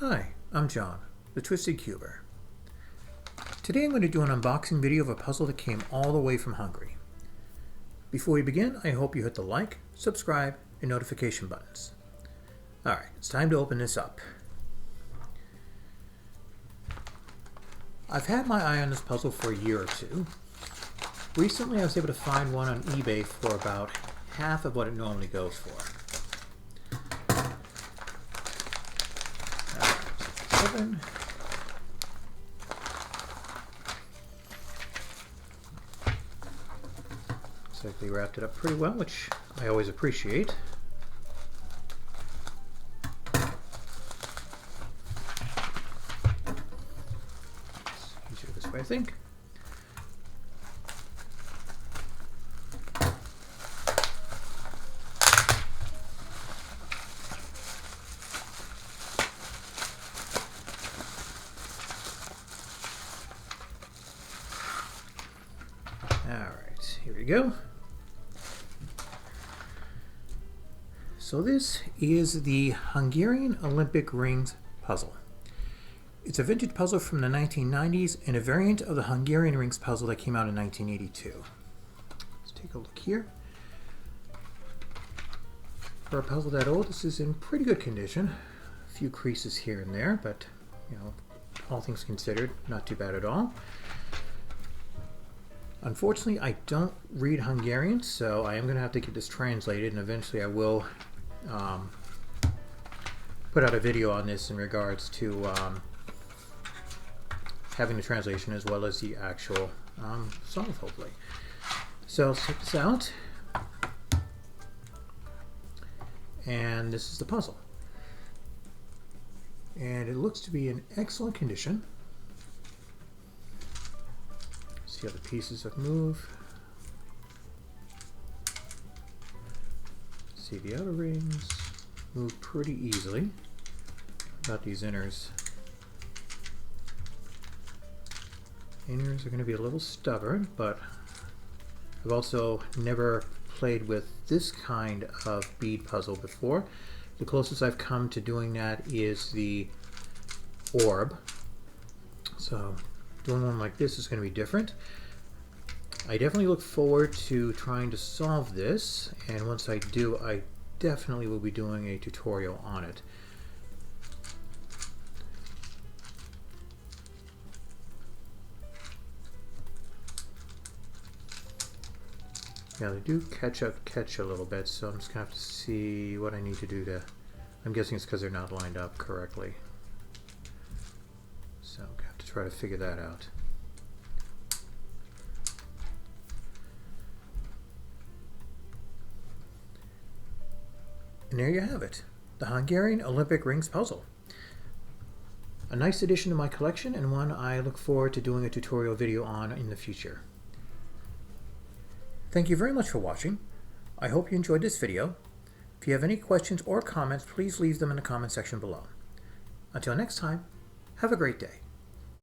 Hi, I'm John, the Twisted Cuber. Today I'm going to do an unboxing video of a puzzle that came all the way from Hungary. Before we begin, I hope you hit the like, subscribe, and notification buttons. Alright, it's time to open this up. I've had my eye on this puzzle for a year or two. Recently I was able to find one on eBay for about half of what it normally goes for. Open. Looks like they wrapped it up pretty well, which I always appreciate. It's easier this way, I think. Alright, here we go. So this is the Hungarian Olympic Rings Puzzle. It's a vintage puzzle from the 1990s and a variant of the Hungarian Rings Puzzle that came out in 1982. Let's take a look here. For a puzzle that old, this is in pretty good condition. A few creases here and there, but you know, all things considered, not too bad at all. Unfortunately, I don't read Hungarian, so I am going to have to get this translated, and eventually I will put out a video on this in regards to having the translation as well as the actual solve, hopefully. So let's check this out. And this is the puzzle. And it looks to be in excellent condition. See how the pieces have moved. See the outer rings move pretty easily. About these inners. Inners are going to be a little stubborn, but I've also never played with this kind of bead puzzle before. The closest I've come to doing that is the orb. So doing one like this is going to be different. I definitely look forward to trying to solve this, and once I do, I definitely will be doing a tutorial on it. Yeah, they do catch a little bit, so I'm just going to have to see what I need to do to... I'm guessing it's because they're not lined up correctly. So I'm going to have to try to figure that out. And there you have it, the Hungarian Olympic Rings Puzzle. A nice addition to my collection, and one I look forward to doing a tutorial video on in the future. Thank you very much for watching. I hope you enjoyed this video. If you have any questions or comments, please leave them in the comment section below. Until next time, have a great day.